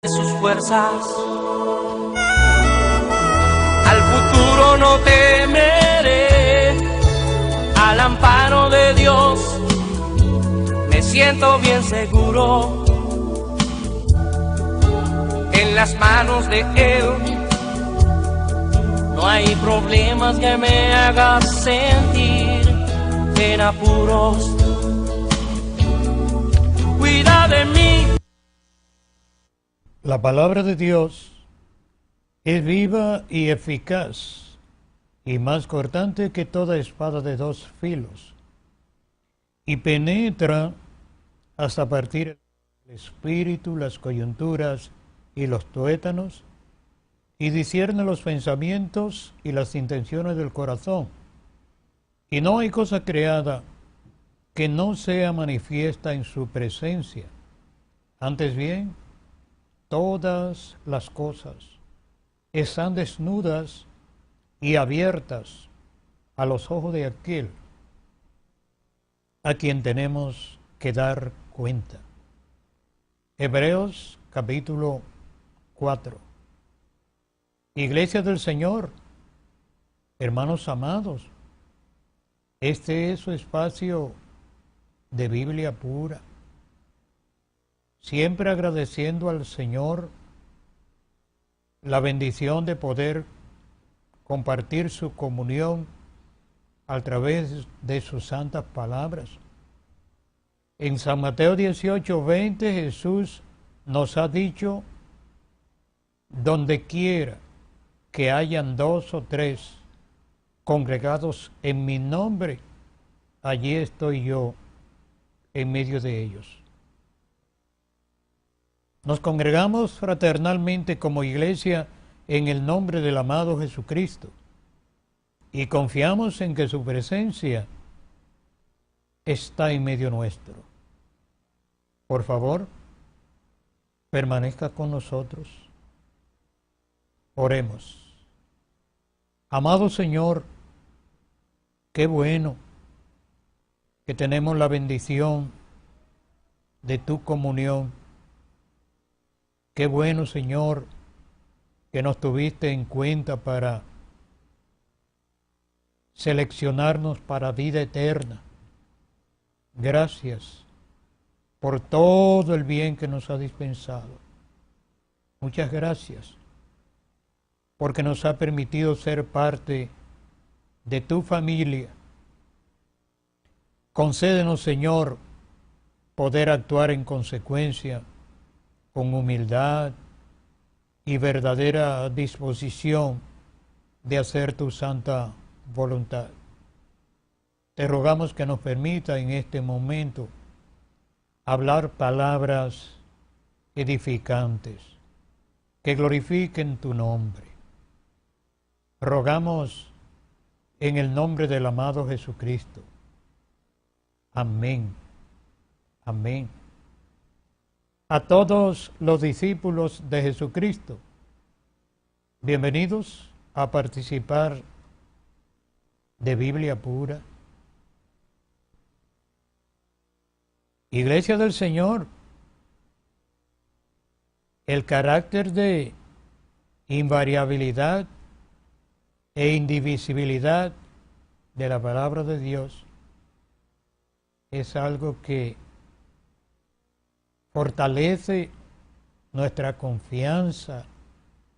de sus fuerzas. Al futuro no temeré, al amparo de Dios me siento bien seguro. En las manos de Él no hay problemas que me hagan sentir en apuros. Cuida de mí. La palabra de Dios es viva y eficaz, y más cortante que toda espada de dos filos, y penetra hasta partir el espíritu, las coyunturas y los tuétanos, y discierne los pensamientos y las intenciones del corazón. Y no hay cosa creada que no sea manifiesta en su presencia. Antes bien, todas las cosas están desnudas y abiertas a los ojos de aquel a quien tenemos que dar cuenta. Hebreos capítulo 4. Iglesia del Señor, hermanos amados, este es su espacio de Biblia pura. Siempre agradeciendo al Señor la bendición de poder compartir su comunión a través de sus santas palabras. En San Mateo 18:20 Jesús nos ha dicho: donde quiera que hayan dos o tres congregados en mi nombre, allí estoy yo en medio de ellos. Nos congregamos fraternalmente como iglesia en el nombre del amado Jesucristo y confiamos en que su presencia está en medio nuestro. Por favor, permanezca con nosotros. Oremos. Amado Señor, qué bueno que tenemos la bendición de tu comunión. Qué bueno, Señor, que nos tuviste en cuenta para seleccionarnos para vida eterna. Gracias por todo el bien que nos ha dispensado. Muchas gracias, porque nos ha permitido ser parte de tu familia. Concédenos, Señor, poder actuar en consecuencia, con humildad y verdadera disposición de hacer tu santa voluntad. Te rogamos que nos permita en este momento hablar palabras edificantes que glorifiquen tu nombre. Rogamos en el nombre del amado Jesucristo. Amén. Amén. A todos los discípulos de Jesucristo, bienvenidos a participar de Biblia pura. Iglesia del Señor, el carácter de invariabilidad e indivisibilidad de la palabra de Dios es algo que fortalece nuestra confianza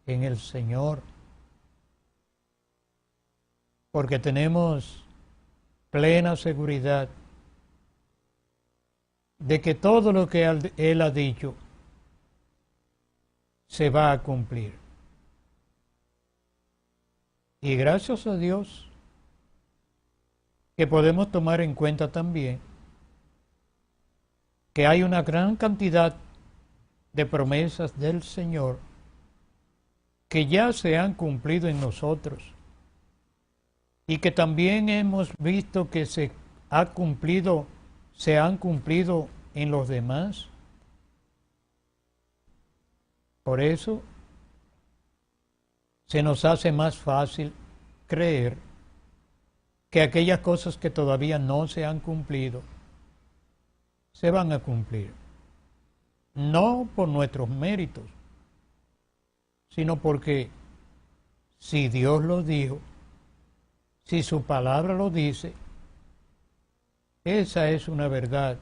en el Señor, porque tenemos plena seguridad de que todo lo que Él ha dicho se va a cumplir. Y gracias a Dios que podemos tomar en cuenta también que hay una gran cantidad de promesas del Señor que ya se han cumplido en nosotros y que también hemos visto que se han cumplido en los demás. Por eso se nos hace más fácil creer que aquellas cosas que todavía no se han cumplido se van a cumplir. No por nuestros méritos, sino porque si Dios lo dijo, si su palabra lo dice, esa es una verdad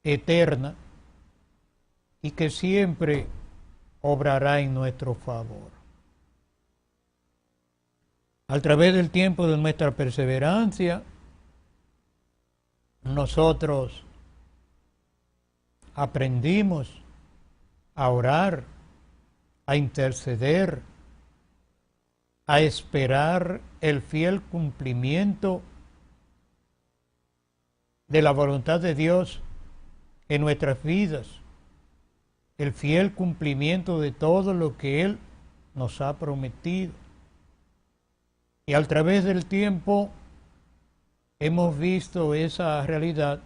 eterna y que siempre obrará en nuestro favor. A través del tiempo de nuestra perseverancia, nosotros aprendimos a orar, a interceder, a esperar el fiel cumplimiento de la voluntad de Dios en nuestras vidas, el fiel cumplimiento de todo lo que Él nos ha prometido. Y a través del tiempo hemos visto esa realidad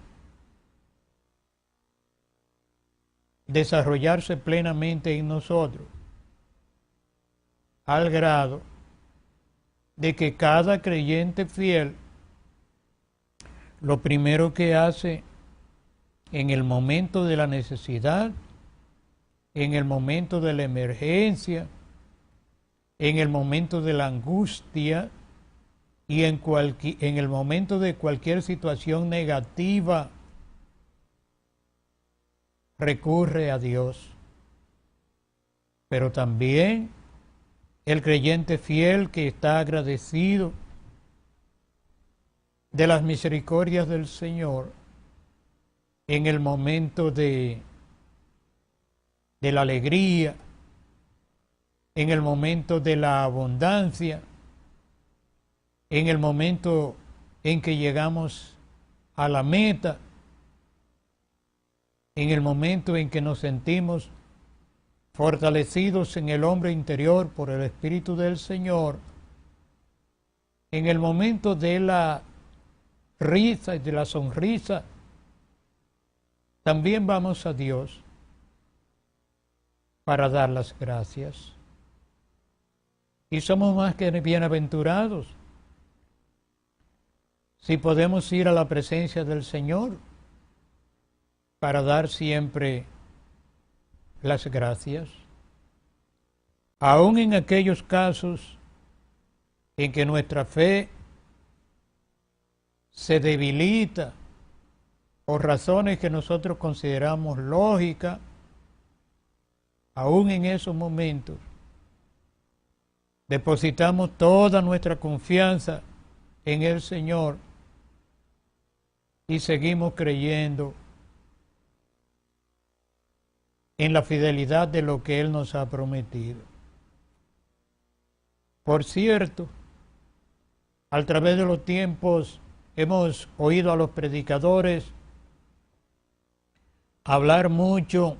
desarrollarse plenamente en nosotros, al grado de que cada creyente fiel lo primero que hace en el momento de la necesidad, en el momento de la emergencia, en el momento de la angustia y en el momento de cualquier situación negativa, recurre a Dios. Pero también el creyente fiel que está agradecido de las misericordias del Señor en el momento de la alegría, en el momento de la abundancia, en el momento en que llegamos a la meta, en el momento en que nos sentimos fortalecidos en el hombre interior por el Espíritu del Señor, en el momento de la risa y de la sonrisa, también vamos a Dios para dar las gracias. Y somos más que bienaventurados si podemos ir a la presencia del Señor para dar siempre las gracias, aun en aquellos casos en que nuestra fe se debilita por razones que nosotros consideramos lógicas. Aún en esos momentos depositamos toda nuestra confianza en el Señor y seguimos creyendo en la fidelidad de lo que Él nos ha prometido. Por cierto, a través de los tiempos hemos oído a los predicadores hablar mucho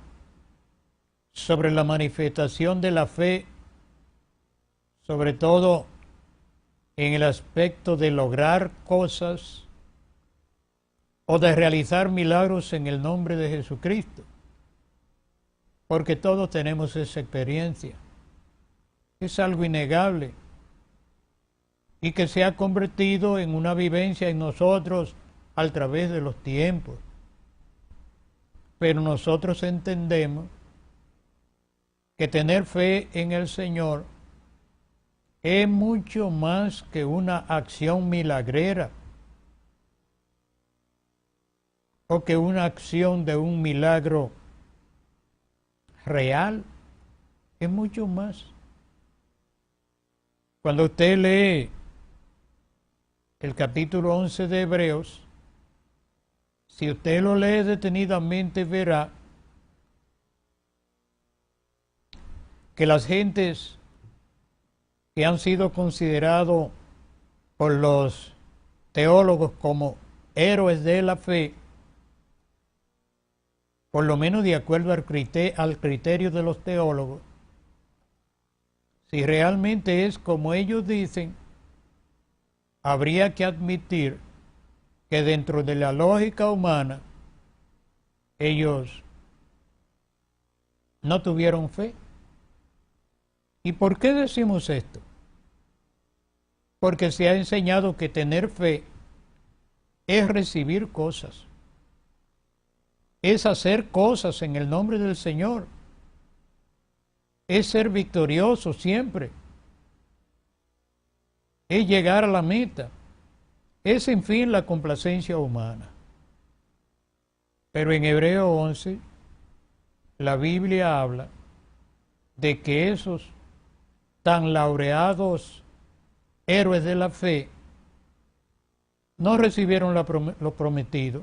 sobre la manifestación de la fe, sobre todo en el aspecto de lograr cosas o de realizar milagros en el nombre de Jesucristo, porque todos tenemos esa experiencia. Es algo innegable y que se ha convertido en una vivencia en nosotros a través de los tiempos. Pero nosotros entendemos que tener fe en el Señor es mucho más que una acción milagrera o que una acción de un milagro real, es mucho más. Cuando usted lee el capítulo 11 de Hebreos, si usted lo lee detenidamente, verá que las gentes que han sido considerados por los teólogos como héroes de la fe, por lo menos de acuerdo al criterio de los teólogos, si realmente es como ellos dicen, habría que admitir que dentro de la lógica humana ellos no tuvieron fe. ¿Y por qué decimos esto? Porque se ha enseñado que tener fe es recibir cosas, es hacer cosas en el nombre del Señor. es ser victorioso siempre, es llegar a la meta, es en fin la complacencia humana. Pero en Hebreo 11, la Biblia habla de que esos tan laureados héroes de la fe no recibieron lo prometido.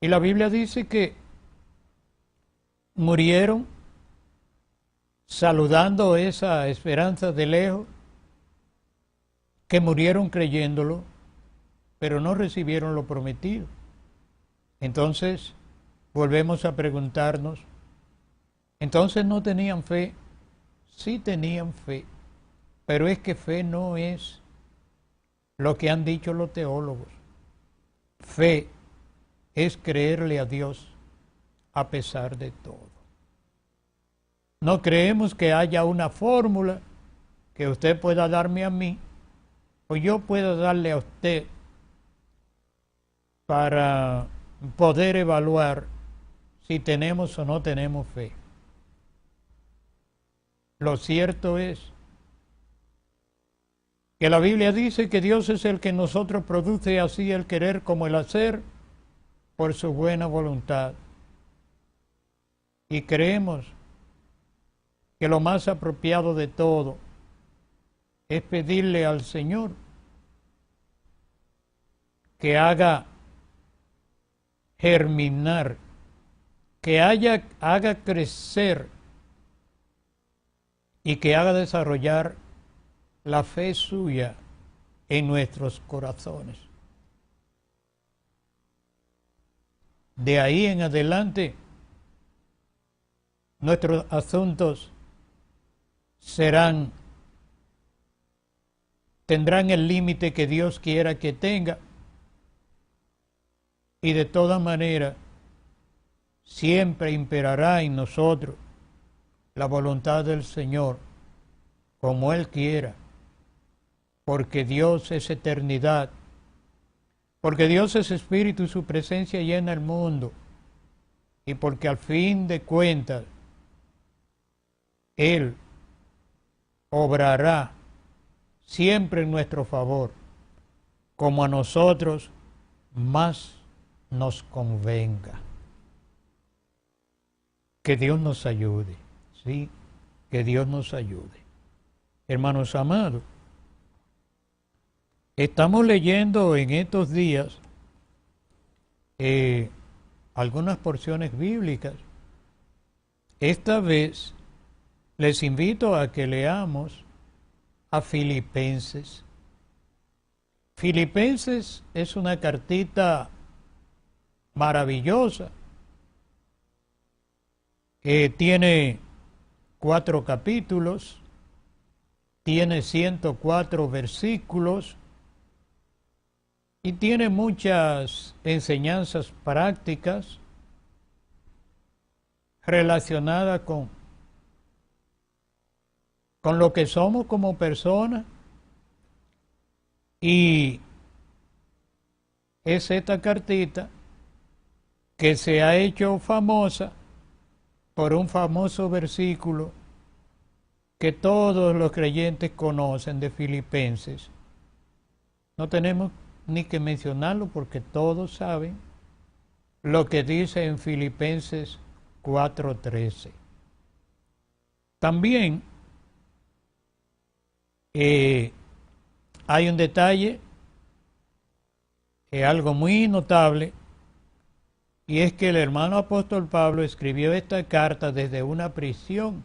Y la Biblia dice que murieron saludando esa esperanza de lejos, que murieron creyéndolo, pero no recibieron lo prometido. Entonces, volvemos a preguntarnos, ¿entonces no tenían fe? Sí tenían fe, pero es que fe no es lo que han dicho los teólogos. Fe es creerle a Dios a pesar de todo. No creemos que haya una fórmula que usted pueda darme a mí o yo pueda darle a usted para poder evaluar si tenemos o no tenemos fe. Lo cierto es que la Biblia dice que Dios es el que en nosotros produce así el querer como el hacer por su buena voluntad. Y creemos que lo más apropiado de todo es pedirle al Señor que haga germinar, que haga crecer y que haga desarrollar la fe suya en nuestros corazones. De ahí en adelante, nuestros asuntos tendrán el límite que Dios quiera que tenga, y de todas maneras siempre imperará en nosotros la voluntad del Señor, como Él quiera, porque Dios es eternidad, porque Dios es espíritu y su presencia llena el mundo, y porque al fin de cuentas Él obrará siempre en nuestro favor, como a nosotros más nos convenga. Que Dios nos ayude, sí, que Dios nos ayude. Hermanos amados, estamos leyendo en estos días algunas porciones bíblicas. Esta vez les invito a que leamos a Filipenses. Filipenses es una cartita maravillosa que tiene 4 capítulos, tiene 104 versículos y tiene muchas enseñanzas prácticas relacionadas con lo que somos como personas, y es esta cartita que se ha hecho famosa por un famoso versículo que todos los creyentes conocen de Filipenses. No tenemos ni que mencionarlo porque todos saben lo que dice en Filipenses 4:13. También hay un detalle, algo muy notable, y es que el hermano apóstol Pablo escribió esta carta desde una prisión.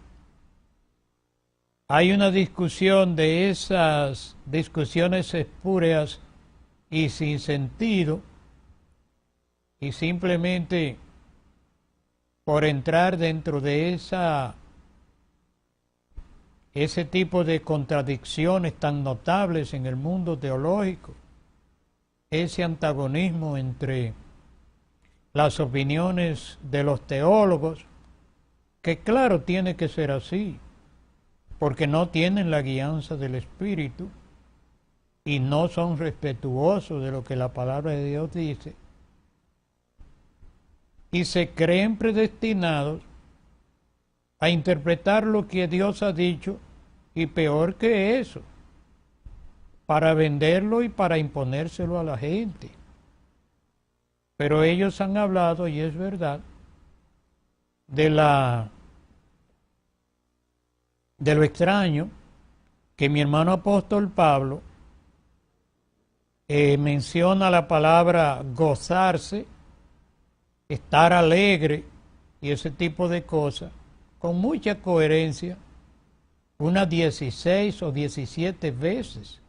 Hay una discusión de esas discusiones espúreas y sin sentido, y simplemente por entrar dentro de ese tipo de contradicciones tan notables en el mundo teológico, ese antagonismo entre las opiniones de los teólogos, que claro tiene que ser así, porque no tienen la guianza del Espíritu y no son respetuosos de lo que la palabra de Dios dice, y se creen predestinados a interpretar lo que Dios ha dicho, y peor que eso, para venderlo y para imponérselo a la gente. Pero ellos han hablado, y es verdad, de lo extraño que mi hermano apóstol Pablo menciona la palabra gozarse, estar alegre y ese tipo de cosas, con mucha coherencia, unas 16 o 17 veces.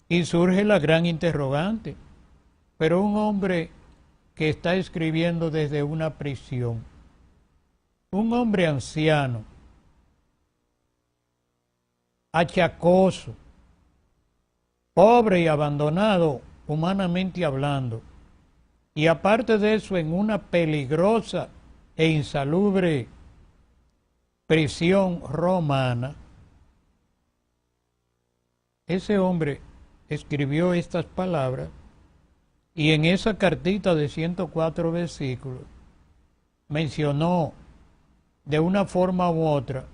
Y surge la gran interrogante, pero un hombre que está escribiendo desde una prisión, un hombre anciano, achacoso, pobre y abandonado humanamente hablando, y aparte de eso en una peligrosa e insalubre prisión romana, ese hombre escribió estas palabras, y en esa cartita de 104 versículos mencionó de una forma u otra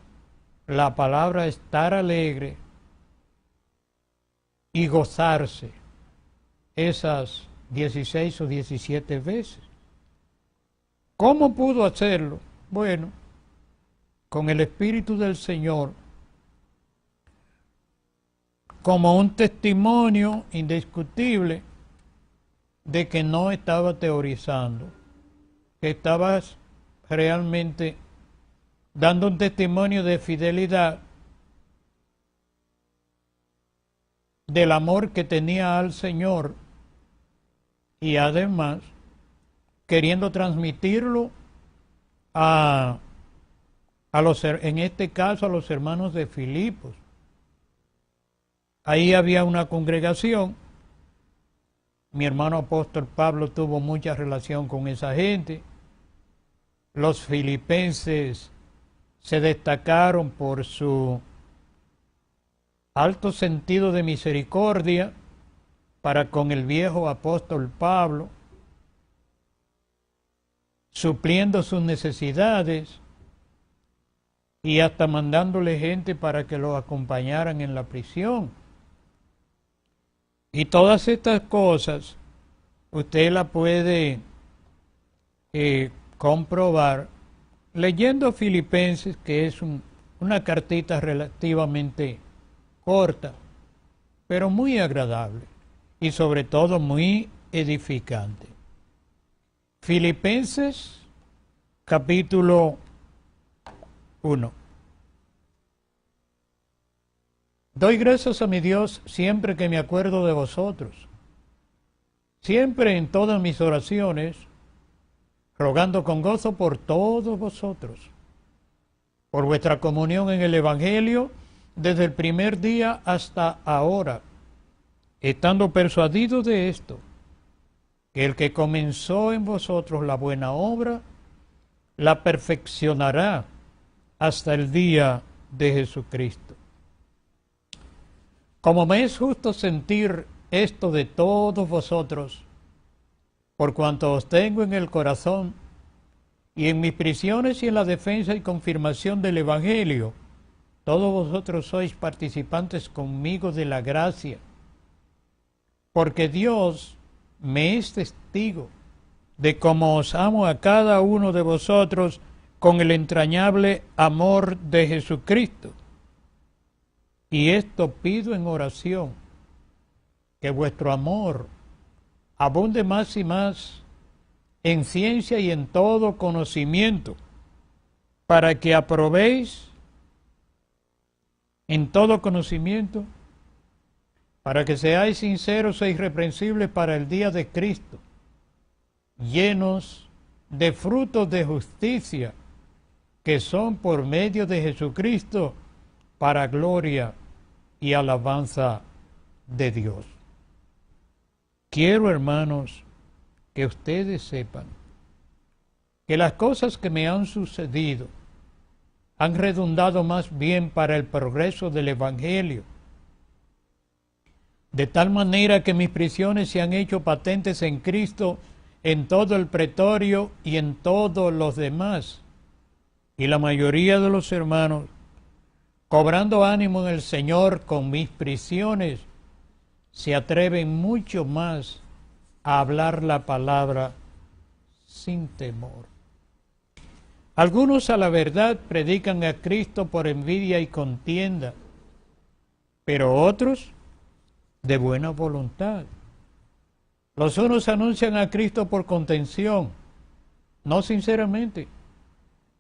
la palabra estar alegre y gozarse esas 16 o 17 veces. ¿Cómo pudo hacerlo? Bueno, con el Espíritu del Señor, como un testimonio indiscutible de que no estaba teorizando, que estabas realmente dando un testimonio de fidelidad, del amor que tenía al Señor, y además queriendo transmitirlo en este caso a los hermanos de Filipos. Ahí había una congregación. Mi hermano apóstol Pablo tuvo mucha relación con esa gente. Los filipenses se destacaron por su alto sentido de misericordia para con el viejo apóstol Pablo, supliendo sus necesidades y hasta mandándole gente para que lo acompañaran en la prisión. Y todas estas cosas usted las puede comprobar leyendo Filipenses, que es una cartita relativamente corta, pero muy agradable y sobre todo muy edificante. Filipenses capítulo 1. Doy gracias a mi Dios siempre que me acuerdo de vosotros, siempre en todas mis oraciones, rogando con gozo por todos vosotros, por vuestra comunión en el Evangelio desde el primer día hasta ahora, estando persuadido de esto, que el que comenzó en vosotros la buena obra, la perfeccionará hasta el día de Jesucristo. Como me es justo sentir esto de todos vosotros, por cuanto os tengo en el corazón, y en mis prisiones y en la defensa y confirmación del Evangelio, todos vosotros sois participantes conmigo de la gracia, porque Dios me es testigo de cómo os amo a cada uno de vosotros con el entrañable amor de Jesucristo. Y esto pido en oración, que vuestro amor abunde más y más en ciencia y en todo conocimiento, para que aprobéis en todo conocimiento, para que seáis sinceros e irreprensibles para el día de Cristo, llenos de frutos de justicia, que son por medio de Jesucristo, para gloria y alabanza de Dios. Quiero, hermanos, que ustedes sepan que las cosas que me han sucedido han redundado más bien para el progreso del Evangelio, de tal manera que mis prisiones se han hecho patentes en Cristo en todo el pretorio y en todos los demás. y la mayoría de los hermanos, cobrando ánimo en el Señor con mis prisiones, se atreven mucho más a hablar la palabra sin temor. Algunos a la verdad predican a Cristo por envidia y contienda, pero otros de buena voluntad. Los unos anuncian a Cristo por contención, no sinceramente,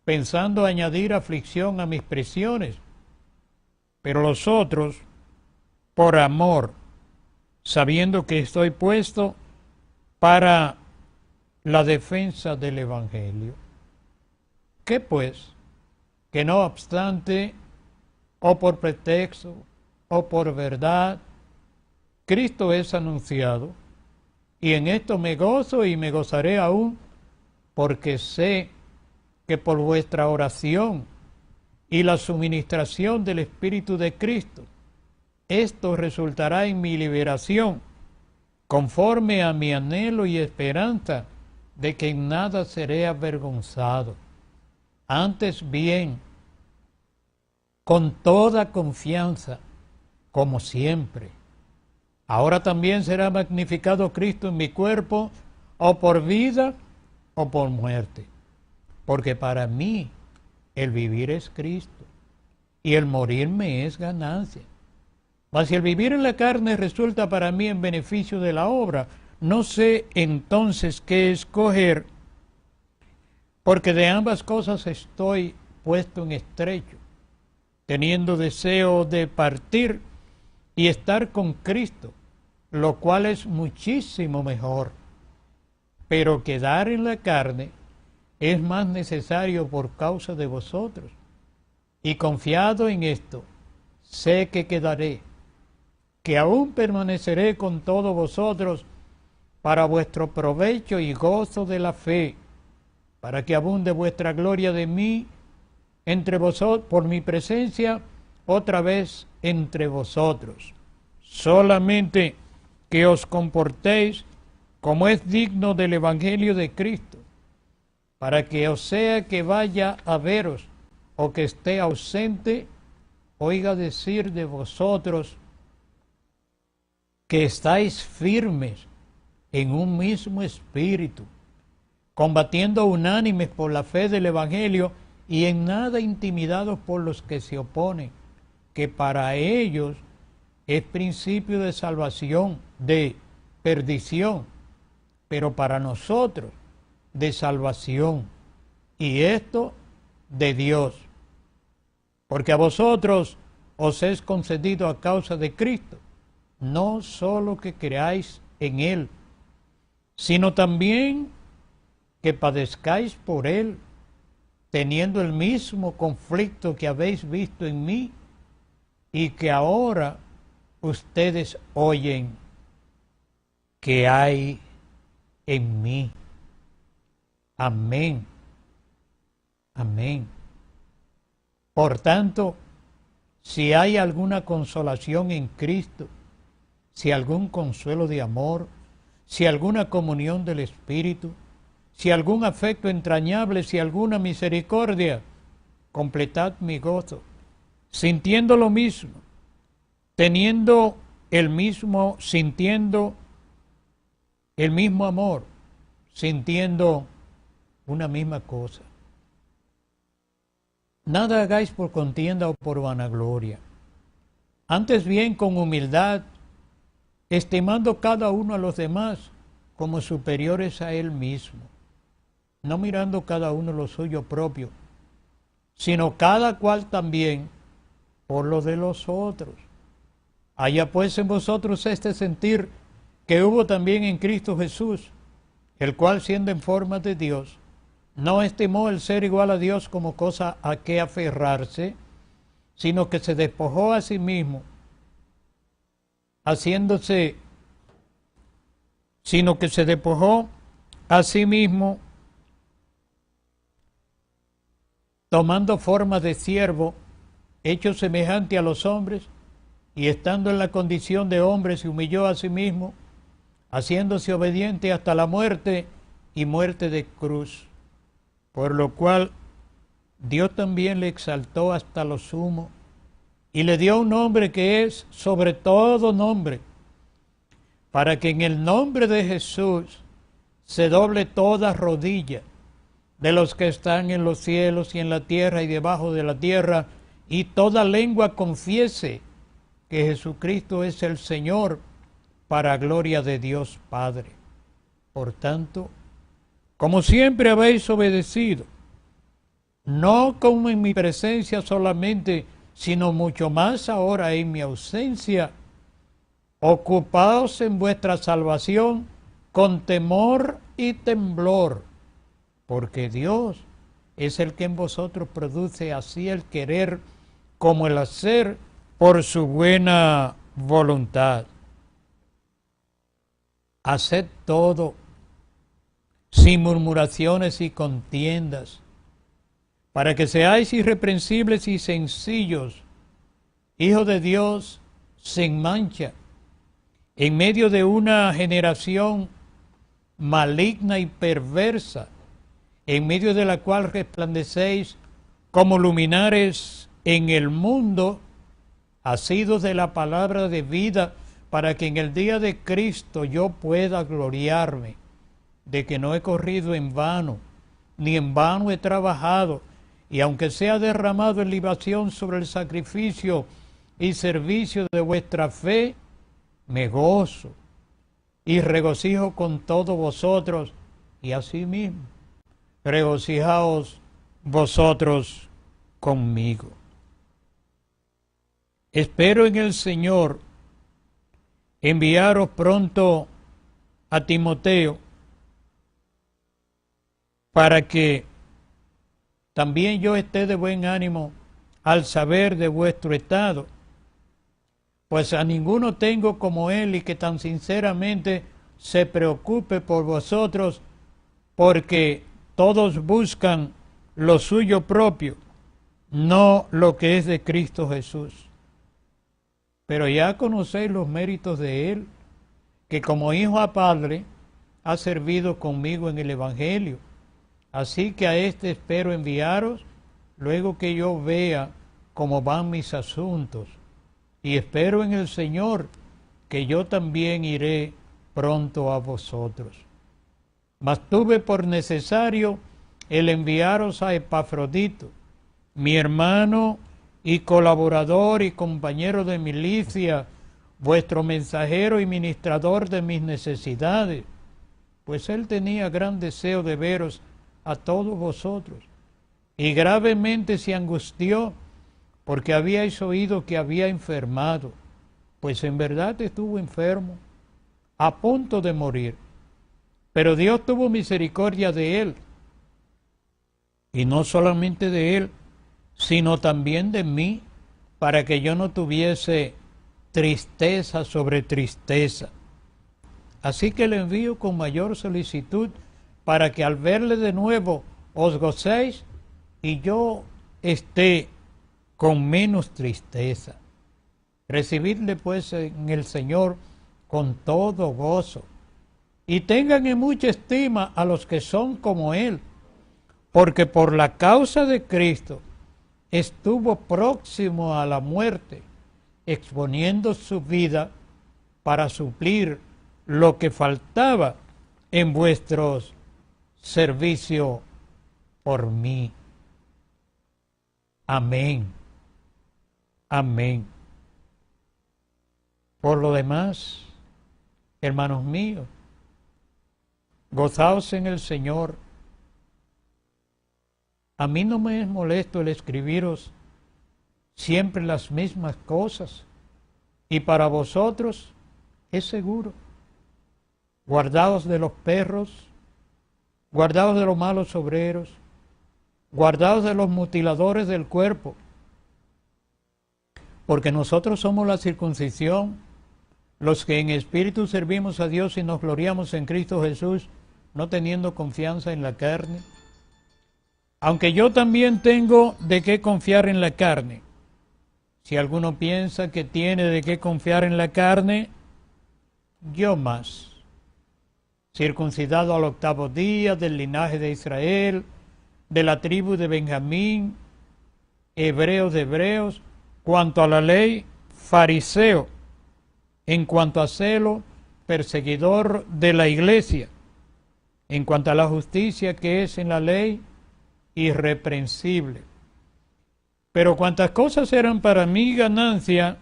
pensando añadir aflicción a mis prisiones, pero los otros por amor, sabiendo que estoy puesto para la defensa del Evangelio. ¿Qué pues? Que no obstante, o por pretexto, o por verdad, Cristo es anunciado, y en esto me gozo y me gozaré aún, porque sé que por vuestra oración y la suministración del Espíritu de Cristo, esto resultará en mi liberación, conforme a mi anhelo y esperanza de que en nada seré avergonzado. Antes bien, con toda confianza, como siempre. Ahora también será magnificado Cristo en mi cuerpo, o por vida o por muerte. Porque para mí el vivir es Cristo, y el morir me es ganancia. Mas si el vivir en la carne resulta para mí en beneficio de la obra, no sé entonces qué escoger, porque de ambas cosas estoy puesto en estrecho, teniendo deseo de partir y estar con Cristo, lo cual es muchísimo mejor. Pero quedar en la carne es más necesario por causa de vosotros. Y confiado en esto, sé que quedaré, que aún permaneceré con todos vosotros para vuestro provecho y gozo de la fe, para que abunde vuestra gloria de mí entre vosotros, por mi presencia otra vez entre vosotros. Solamente que os comportéis como es digno del Evangelio de Cristo, para que o sea que vaya a veros o que esté ausente, oiga decir de vosotros que estáis firmes en un mismo espíritu, combatiendo unánimes por la fe del Evangelio y en nada intimidados por los que se oponen, que para ellos es principio de salvación, de perdición, pero para nosotros de salvación, y esto de Dios. Porque a vosotros os es concedido a causa de Cristo, no solo que creáis en Él, sino también que padezcáis por Él, teniendo el mismo conflicto que habéis visto en mí y que ahora ustedes oyen que hay en mí. Amén. Amén. Por tanto, si hay alguna consolación en Cristo, si algún consuelo de amor, si alguna comunión del Espíritu, si algún afecto entrañable, si alguna misericordia, completad mi gozo, sintiendo lo mismo, teniendo el mismo, sintiendo el mismo amor, sintiendo una misma cosa. Nada hagáis por contienda o por vanagloria, antes bien con humildad, estimando cada uno a los demás como superiores a él mismo, no mirando cada uno lo suyo propio, sino cada cual también por lo de los otros. Haya pues en vosotros este sentir que hubo también en Cristo Jesús, el cual siendo en forma de Dios, no estimó el ser igual a Dios como cosa a que aferrarse, sino que se despojó a sí mismo, tomando forma de siervo, hecho semejante a los hombres, y estando en la condición de hombre se humilló a sí mismo, haciéndose obediente hasta la muerte y muerte de cruz, por lo cual Dios también le exaltó hasta lo sumo y le dio un nombre que es sobre todo nombre, para que en el nombre de Jesús se doble toda rodilla de los que están en los cielos y en la tierra y debajo de la tierra, y toda lengua confiese que Jesucristo es el Señor, para gloria de Dios Padre. Por tanto, como siempre habéis obedecido, no como en mi presencia solamente, sino mucho más ahora en mi ausencia, ocupaos en vuestra salvación con temor y temblor, porque Dios es el que en vosotros produce así el querer como el hacer por su buena voluntad. Haced todo sin murmuraciones y contiendas, para que seáis irreprensibles y sencillos, hijos de Dios sin mancha, en medio de una generación maligna y perversa, en medio de la cual resplandecéis como luminares en el mundo, asidos de la palabra de vida, para que en el día de Cristo yo pueda gloriarme de que no he corrido en vano, ni en vano he trabajado, y aunque sea derramado en libación sobre el sacrificio y servicio de vuestra fe, me gozo y regocijo con todos vosotros, y asimismo regocijaos vosotros conmigo. Espero en el Señor enviaros pronto a Timoteo, para que también yo esté de buen ánimo al saber de vuestro estado, pues a ninguno tengo como él, y que tan sinceramente se preocupe por vosotros, porque todos buscan lo suyo propio, no lo que es de Cristo Jesús. Pero ya conocéis los méritos de él, que como hijo a padre ha servido conmigo en el Evangelio. Así que a este espero enviaros luego que yo vea cómo van mis asuntos, y espero en el Señor que yo también iré pronto a vosotros. Mas tuve por necesario el enviaros a Epafrodito, mi hermano y colaborador y compañero de milicia, vuestro mensajero y ministrador de mis necesidades, pues él tenía gran deseo de veros a todos vosotros, y gravemente se angustió porque habíais oído que había enfermado, pues en verdad estuvo enfermo, a punto de morir. Pero Dios tuvo misericordia de él, y no solamente de él, sino también de mí, para que yo no tuviese tristeza sobre tristeza. Así que le envío con mayor solicitud, para que al verle de nuevo os gocéis, y yo esté con menos tristeza. Recibidle pues en el Señor con todo gozo, y tengan en mucha estima a los que son como él, porque por la causa de Cristo estuvo próximo a la muerte, exponiendo su vida para suplir lo que faltaba en vuestros servicios por mí. Amén. Amén. Por lo demás, hermanos míos, gozaos en el Señor. A mí no me es molesto el escribiros siempre las mismas cosas, y para vosotros es seguro. Guardaos de los perros, guardaos de los malos obreros, guardaos de los mutiladores del cuerpo, porque nosotros somos la circuncisión, los que en espíritu servimos a Dios y nos gloriamos en Cristo Jesús, no teniendo confianza en la carne. Aunque yo también tengo de qué confiar en la carne. Si alguno piensa que tiene de qué confiar en la carne, yo más. Circuncidado al 8º día, del linaje de Israel, de la tribu de Benjamín, hebreos de hebreos, cuanto a la ley, fariseo, en cuanto a celo, perseguidor de la iglesia, en cuanto a la justicia que es en la ley, irreprensible. Pero cuantas cosas eran para mí ganancia,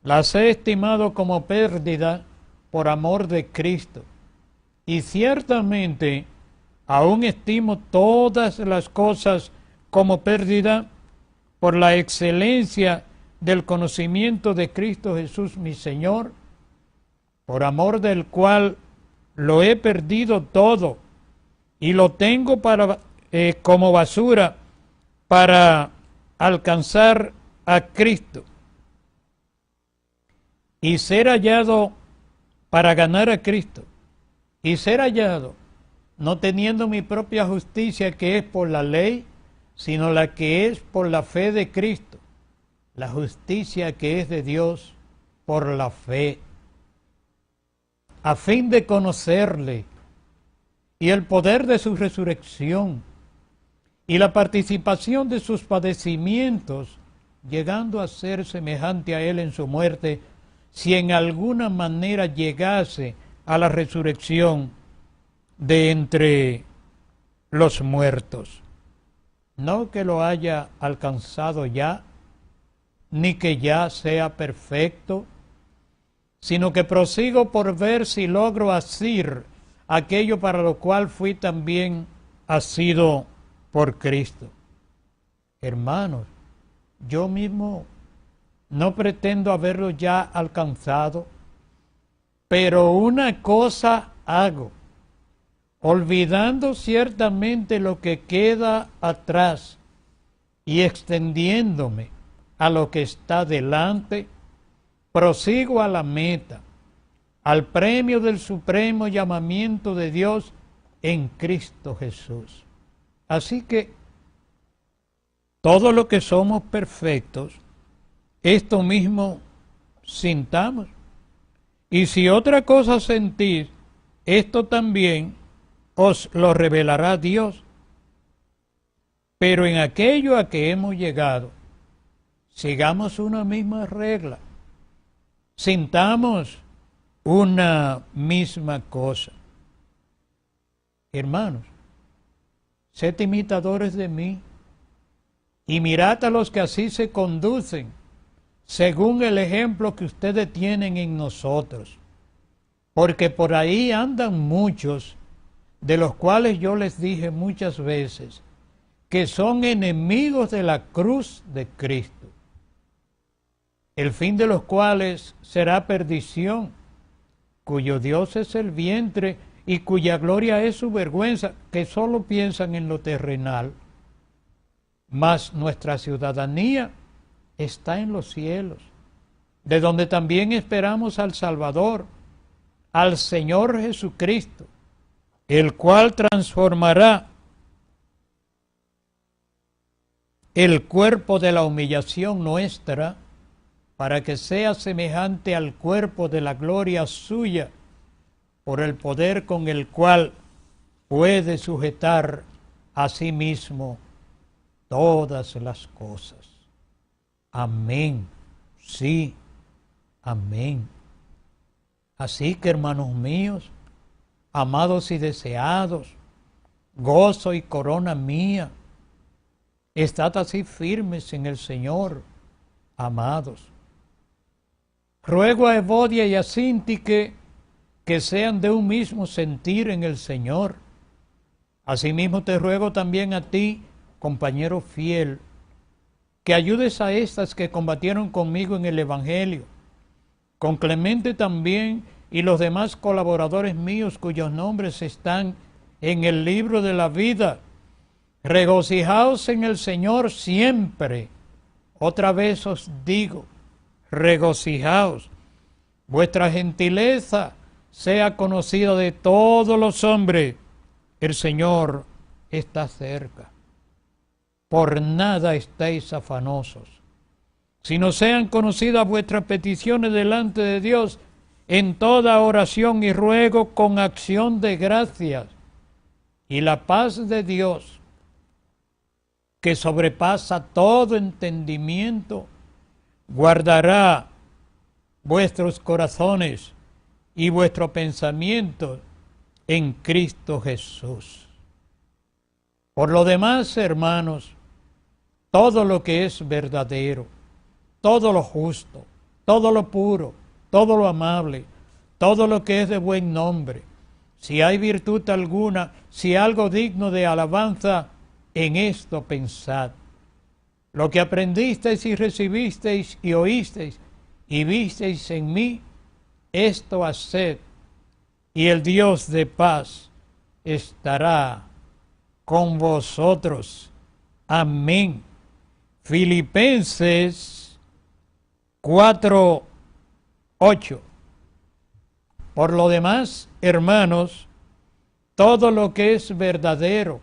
las he estimado como pérdida por amor de Cristo. Y ciertamente aún estimo todas las cosas como pérdida por la excelencia del conocimiento de Cristo Jesús mi Señor, por amor del cual lo he perdido todo y lo tengo como basura para alcanzar a Cristo y ser hallado para ganar a Cristo y ser hallado no teniendo mi propia justicia que es por la ley, sino la que es por la fe de Cristo, la justicia que es de Dios por la fe, a fin de conocerle y el poder de su resurrección y la participación de sus padecimientos, llegando a ser semejante a él en su muerte, si en alguna manera llegase a la resurrección de entre los muertos. No que lo haya alcanzado ya, ni que ya sea perfecto, sino que prosigo por ver si logro asir aquello para lo cual fui también asido por Cristo. Hermanos, yo mismo no pretendo haberlo ya alcanzado, pero una cosa hago, olvidando ciertamente lo que queda atrás y extendiéndome a lo que está delante, prosigo a la meta, al premio del supremo llamamiento de Dios en Cristo Jesús. Así que todos los que somos perfectos, esto mismo sintamos. Y si otra cosa sentís, esto también os lo revelará Dios. Pero en aquello a que hemos llegado, sigamos una misma regla, sintamos una misma cosa. Hermanos, sed imitadores de mí y mirad a los que así se conducen, según el ejemplo que ustedes tienen en nosotros. Porque por ahí andan muchos, de los cuales yo les dije muchas veces, que son enemigos de la cruz de Cristo, el fin de los cuales será perdición, cuyo Dios es el vientre y cuya gloria es su vergüenza, que solo piensan en lo terrenal. Mas nuestra ciudadanía está en los cielos, de donde también esperamos al Salvador, al Señor Jesucristo, el cual transformará el cuerpo de la humillación nuestra para que sea semejante al cuerpo de la gloria suya, por el poder con el cual puede sujetar a sí mismo todas las cosas. Amén. Sí, amén. Así que, hermanos míos, amados y deseados, gozo y corona mía, estad así firmes en el Señor, amados. Ruego a Evodia y a Síntique que sean de un mismo sentir en el Señor. Asimismo te ruego también a ti, compañero fiel, que ayudes a estas que combatieron conmigo en el Evangelio, con Clemente también y los demás colaboradores míos cuyos nombres están en el libro de la vida. Regocijaos en el Señor siempre. Otra vez os digo, regocijaos. Vuestra gentileza sea conocida de todos los hombres. El Señor está cerca. Por nada estéis afanosos, sino sean conocidas vuestras peticiones delante de Dios en toda oración y ruego con acción de gracias. Y la paz de Dios, que sobrepasa todo entendimiento, guardará vuestros corazones y vuestro pensamiento en Cristo Jesús. Por lo demás, hermanos, todo lo que es verdadero, todo lo justo, todo lo puro, todo lo amable, todo lo que es de buen nombre, si hay virtud alguna, si algo digno de alabanza, en esto pensad. Lo que aprendisteis y recibisteis y oísteis y visteis en mí, esto haced, y el Dios de paz estará con vosotros. Amén. Filipenses 4:8. Por lo demás, hermanos, todo lo que es verdadero,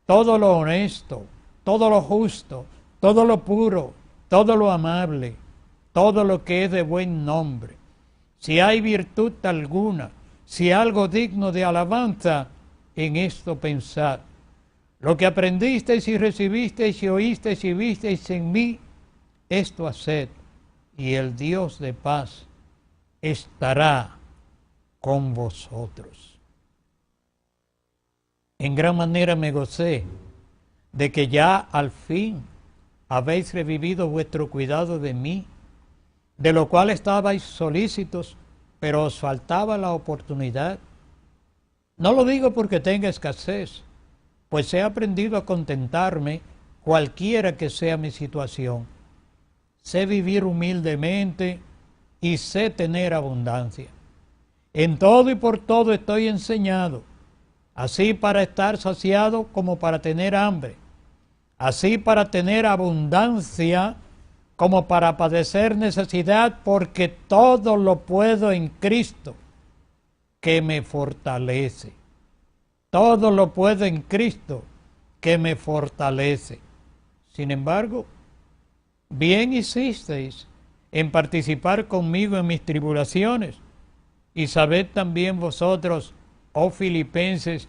todo lo honesto, todo lo justo, todo lo puro, todo lo amable, todo lo que es de buen nombre, si hay virtud alguna, si algo digno de alabanza, en esto pensad. Lo que aprendisteis y recibisteis y oísteis y visteis en mí, esto haced, y el Dios de paz estará con vosotros. En gran manera me gocé de que ya al fin habéis revivido vuestro cuidado de mí, de lo cual estabais solícitos, pero os faltaba la oportunidad. No lo digo porque tenga escasez, pues he aprendido a contentarme cualquiera que sea mi situación. Sé vivir humildemente y sé tener abundancia. En todo y por todo estoy enseñado, así para estar saciado como para tener hambre, así para tener abundancia como para padecer necesidad, porque todo lo puedo en Cristo que me fortalece. Todo lo puedo en Cristo que me fortalece. Sin embargo, bien hicisteis en participar conmigo en mis tribulaciones, y sabed también vosotros, oh Filipenses,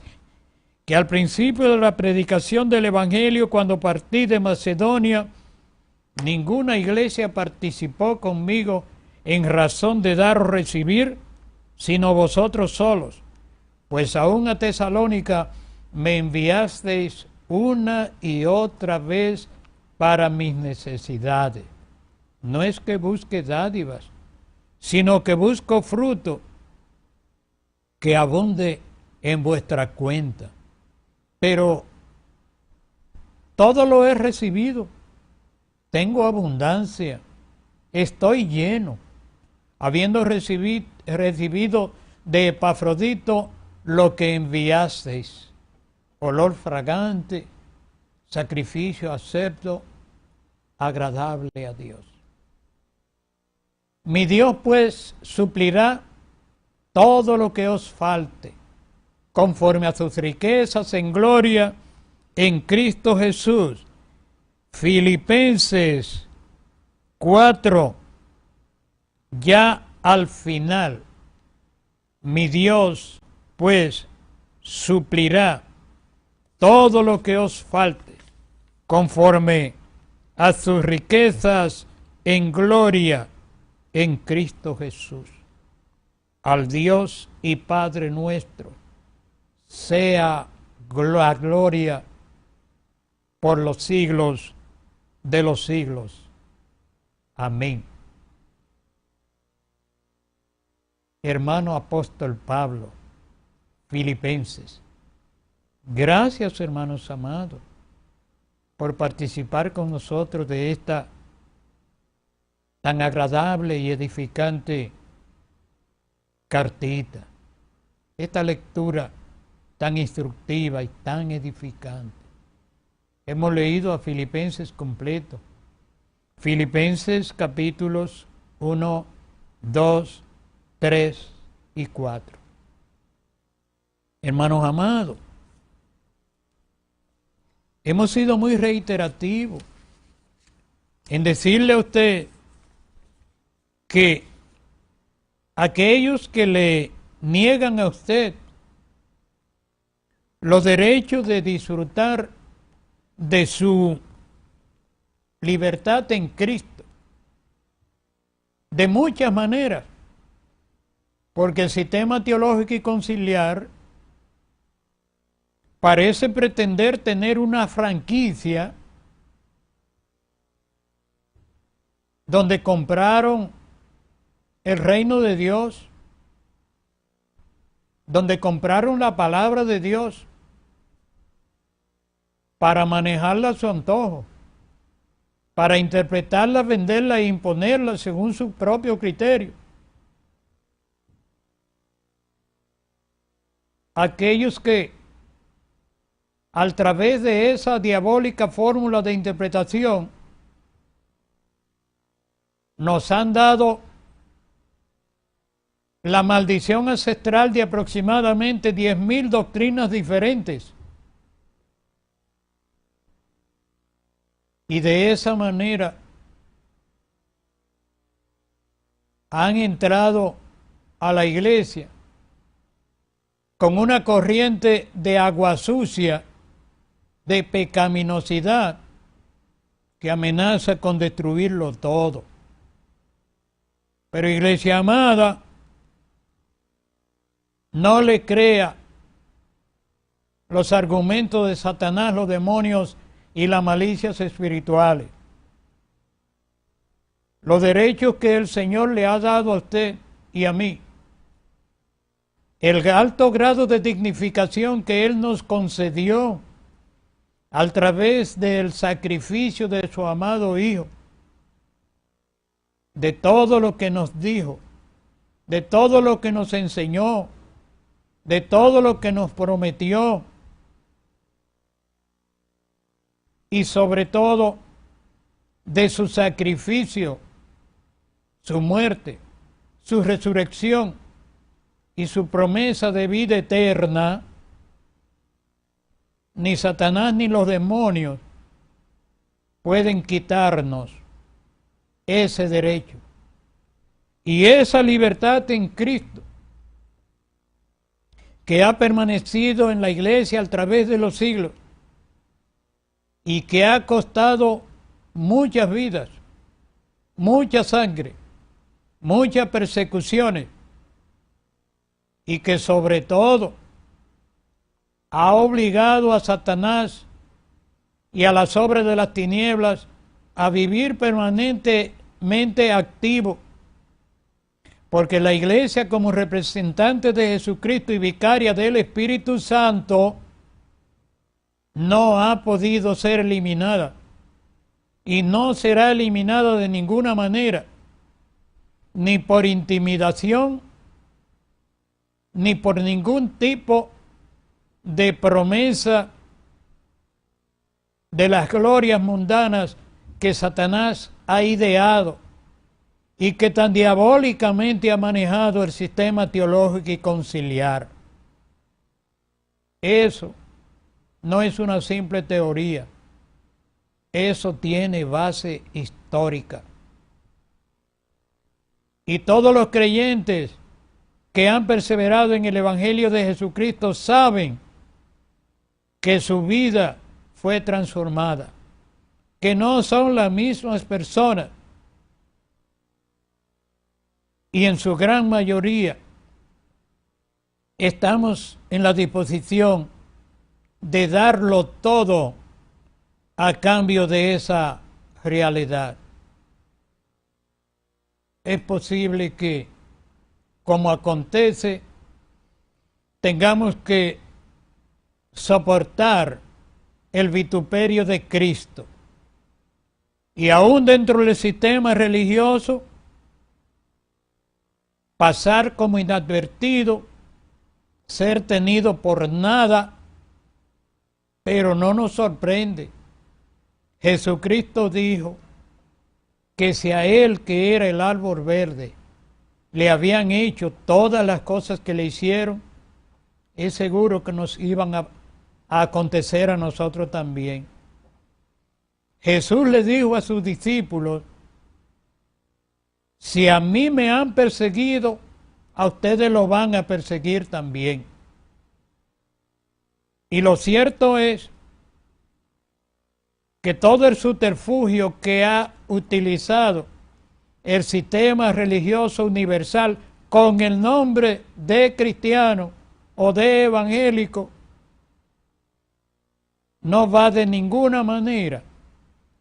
que al principio de la predicación del Evangelio, cuando partí de Macedonia, ninguna iglesia participó conmigo en razón de dar o recibir, sino vosotros solos, pues aún a Tesalónica me enviasteis una y otra vez para mis necesidades. No es que busque dádivas, sino que busco fruto que abunde en vuestra cuenta. Pero todo lo he recibido, tengo abundancia, estoy lleno, habiendo recibido de Epafrodito lo que enviasteis, olor fragante, sacrificio acepto, agradable a Dios. Mi Dios pues suplirá todo lo que os falte, conforme a sus riquezas en gloria en Cristo Jesús. Filipenses 4, ya al final. Mi Dios pues suplirá todo lo que os falte, conforme a sus riquezas en gloria en Cristo Jesús. Al Dios y Padre nuestro sea la gloria por los siglos de los siglos. Amén. Hermano apóstol Pablo, Filipenses, gracias, hermanos amados, por participar con nosotros de esta tan agradable y edificante cartita, esta lectura tan instructiva y tan edificante. Hemos leído a Filipenses completo. Filipenses capítulos 1, 2, 3 y 4. Hermanos amados, hemos sido muy reiterativos en decirle a usted que aquellos que le niegan a usted los derechos de disfrutar de su libertad en Cristo, de muchas maneras, porque el sistema teológico y conciliar parece pretender tener una franquicia donde compraron el reino de Dios, donde compraron la palabra de Dios para manejarla a su antojo, para interpretarla, venderla e imponerla según su propio criterio. Aquellos que a través de esa diabólica fórmula de interpretación nos han dado la maldición ancestral de aproximadamente 10.000 doctrinas diferentes. Y de esa manera han entrado a la iglesia con una corriente de agua sucia, de pecaminosidad, que amenaza con destruirlo todo. Pero, iglesia amada, no le crea los argumentos de Satanás, los demonios y las malicias espirituales. Los derechos que el Señor le ha dado a usted y a mí, el alto grado de dignificación que Él nos concedió a través del sacrificio de su amado Hijo, de todo lo que nos dijo, de todo lo que nos enseñó, de todo lo que nos prometió, y sobre todo de su sacrificio, su muerte, su resurrección y su promesa de vida eterna, ni Satanás ni los demonios pueden quitarnos ese derecho y esa libertad en Cristo que ha permanecido en la iglesia a través de los siglos y que ha costado muchas vidas, mucha sangre, muchas persecuciones, y que sobre todo ha obligado a Satanás y a las obras de las tinieblas a vivir permanentemente activo, porque la iglesia, como representante de Jesucristo y vicaria del Espíritu Santo, no ha podido ser eliminada y no será eliminada de ninguna manera, ni por intimidación, ni por ningún tipo de promesa de las glorias mundanas que Satanás ha ideado y que tan diabólicamente ha manejado el sistema teológico y conciliar. Eso no es una simple teoría, eso tiene base histórica. Y todos los creyentes que han perseverado en el Evangelio de Jesucristo saben que su vida fue transformada, que no son las mismas personas, y en su gran mayoría estamos en la disposición de darlo todo a cambio de esa realidad. Es posible que, como acontece, tengamos que soportar el vituperio de Cristo, y aún dentro del sistema religioso pasar como inadvertido, ser tenido por nada. Pero no nos sorprende. Jesucristo dijo que si a Él, que era el árbol verde, le habían hecho todas las cosas que le hicieron, es seguro que nos iban a acontecer a nosotros también. Jesús le dijo a sus discípulos: si a mí me han perseguido, a ustedes lo van a perseguir también. Y lo cierto es que todo el subterfugio que ha utilizado el sistema religioso universal con el nombre de cristiano o de evangélico no va de ninguna manera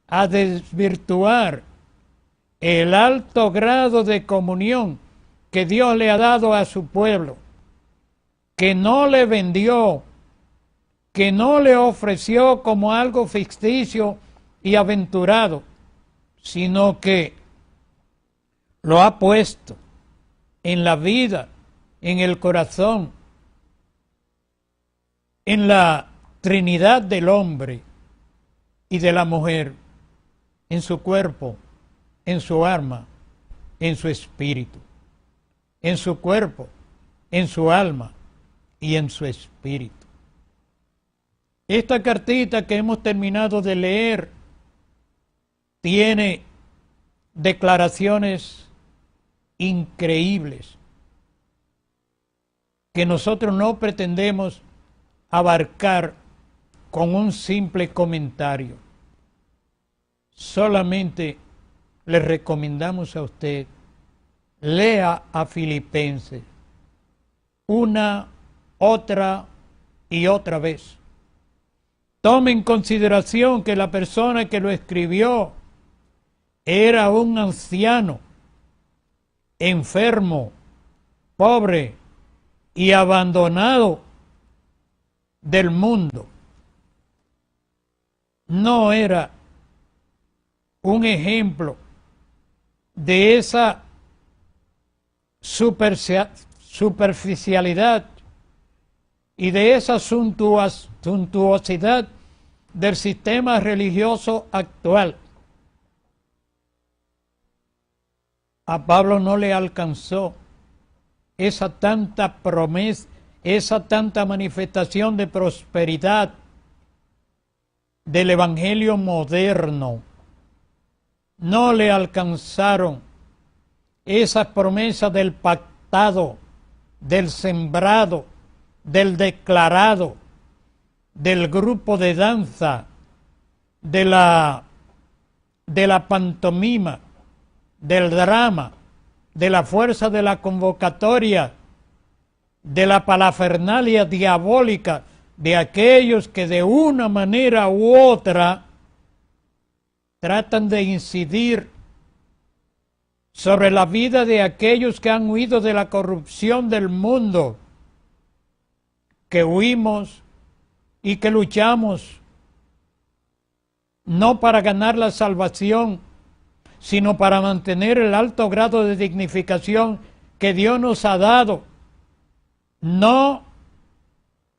a desvirtuar el alto grado de comunión que Dios le ha dado a su pueblo, que no le vendió, que no le ofreció como algo ficticio y aventurado, sino que lo ha puesto en la vida, en el corazón, en la Trinidad del hombre y de la mujer, en su cuerpo, en su alma, en su espíritu, en su cuerpo, en su alma y en su espíritu. Esta cartita que hemos terminado de leer tiene declaraciones increíbles que nosotros no pretendemos abarcar con un simple comentario. Solamente le recomendamos a usted, lea a Filipenses una, otra y otra vez. Tome en consideración que la persona que lo escribió era un anciano, enfermo, pobre y abandonado del mundo. No era un ejemplo de esa superficialidad y de esa suntuosidad del sistema religioso actual. A Pablo no le alcanzó esa tanta promesa, esa tanta manifestación de prosperidad del evangelio moderno. No le alcanzaron esas promesas del pactado, del sembrado, del declarado, del grupo de danza, de la pantomima, del drama, de la fuerza de la convocatoria, de la parafernalia diabólica de aquellos que de una manera u otra tratan de incidir sobre la vida de aquellos que han huido de la corrupción del mundo, que huimos y que luchamos no para ganar la salvación, sino para mantener el alto grado de dignificación que Dios nos ha dado. No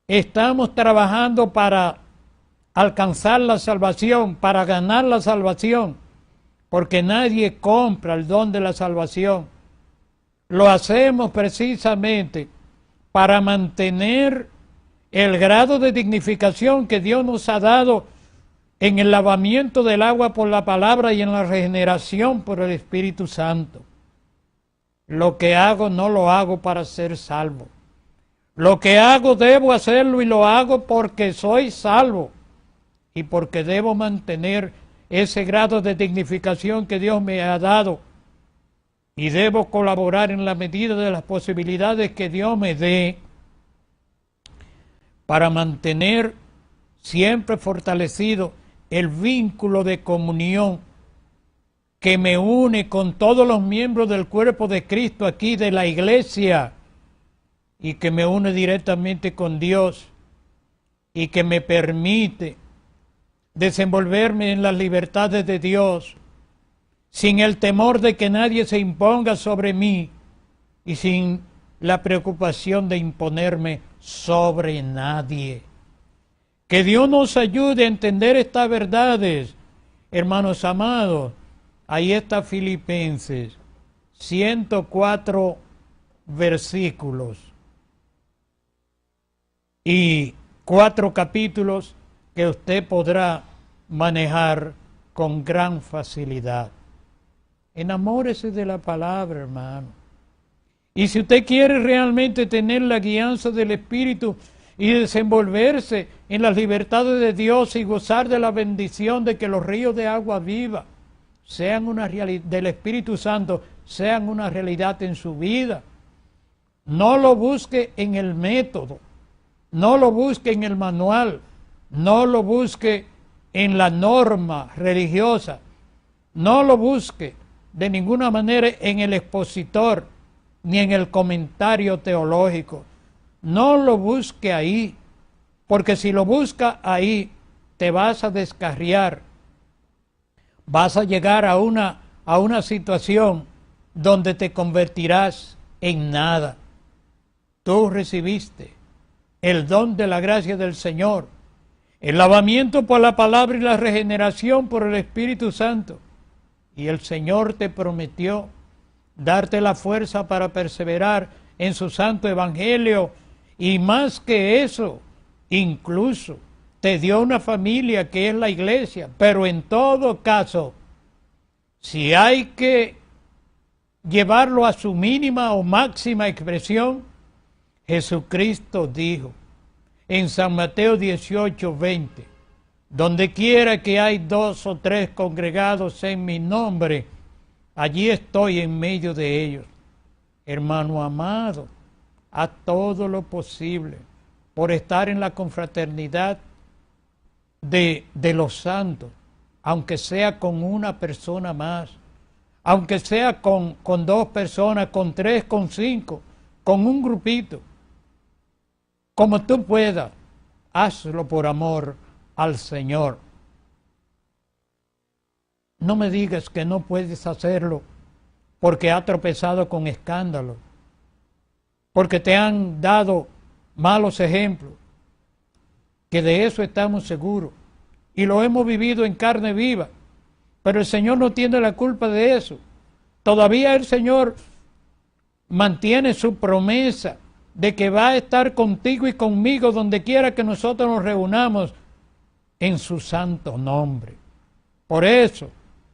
estamos trabajando para alcanzar la salvación, para ganar la salvación, porque nadie compra el don de la salvación. Lo hacemos precisamente para mantener el grado de dignificación que Dios nos ha dado en el lavamiento del agua por la palabra y en la regeneración por el Espíritu Santo. Lo que hago no lo hago para ser salvo. Lo que hago debo hacerlo y lo hago porque soy salvo y porque debo mantener ese grado de dignificación que Dios me ha dado, y debo colaborar en la medida de las posibilidades que Dios me dé para mantener siempre fortalecido el vínculo de comunión que me une con todos los miembros del cuerpo de Cristo aquí de la iglesia, y que me une directamente con Dios y que me permite desenvolverme en las libertades de Dios sin el temor de que nadie se imponga sobre mí y sin la preocupación de imponerme sobre nadie. Que Dios nos ayude a entender estas verdades, hermanos amados. Ahí está Filipenses, 104 versículos y 4 capítulos que usted podrá manejar con gran facilidad. Enamórese de la palabra, hermano. Y si usted quiere realmente tener la guianza del Espíritu y desenvolverse en las libertades de Dios y gozar de la bendición de que los ríos de agua viva sean una realidad, del Espíritu Santo, sean una realidad en su vida. No lo busque en el método, no lo busque en el manual, no lo busque en la norma religiosa, no lo busque de ninguna manera en el expositor ni en el comentario teológico. No lo busque ahí, porque si lo busca ahí te vas a descarriar, vas a llegar a una situación donde te convertirás en nada. Tú recibiste el don de la gracia del Señor, el lavamiento por la palabra y la regeneración por el Espíritu Santo, y el Señor te prometió darte la fuerza para perseverar en su santo evangelio, y más que eso, incluso te dio una familia que es la iglesia. Pero en todo caso, si hay que llevarlo a su mínima o máxima expresión, Jesucristo dijo en San Mateo 18:20, donde quiera que hay 2 o 3 congregados en mi nombre, allí estoy en medio de ellos. Hermano amado, haz todo lo posible por estar en la confraternidad de los santos, aunque sea con una persona más, aunque sea con 2 personas, con 3, con 5, con un grupito. Como tú puedas, hazlo por amor al Señor. No me digas que no puedes hacerlo porque has tropezado con escándalo, porque te han dado malos ejemplos, que de eso estamos seguros y lo hemos vivido en carne viva. Pero el Señor no tiene la culpa de eso. Todavía el Señor mantiene su promesa de que va a estar contigo y conmigo donde quiera que nosotros nos reunamos en su santo nombre. Por eso,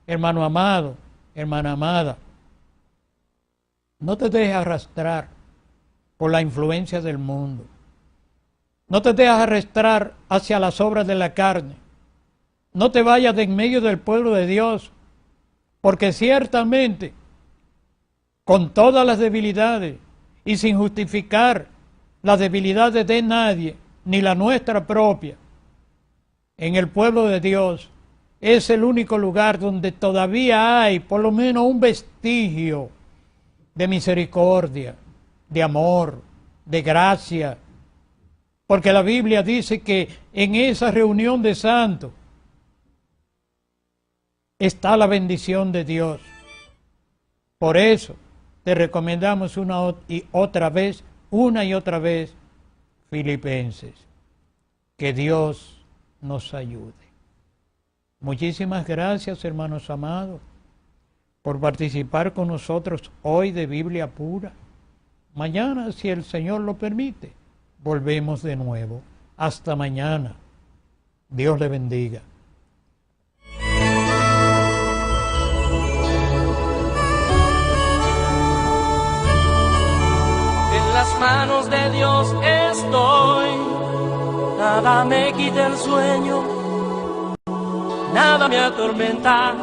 hermano amado, hermana amada, no te dejes arrastrar por la influencia del mundo. No te dejes arrastrar hacia las obras de la carne. No te vayas de en medio del pueblo de Dios, porque ciertamente, con todas las debilidades y sin justificar las debilidades de nadie, ni la nuestra propia, en el pueblo de Dios es el único lugar donde todavía hay por lo menos un vestigio de misericordia, de amor, de gracia, porque la Biblia dice que en esa reunión de santos está la bendición de Dios. Por eso te recomendamos una y otra vez, Filipenses. Que Dios nos ayude. Muchísimas gracias, hermanos amados, por participar con nosotros hoy de Biblia Pura. Mañana, si el Señor lo permite, volvemos de nuevo. Hasta mañana. Dios le bendiga. En las manos de Dios estoy, nada me quita el sueño, nada me atormenta.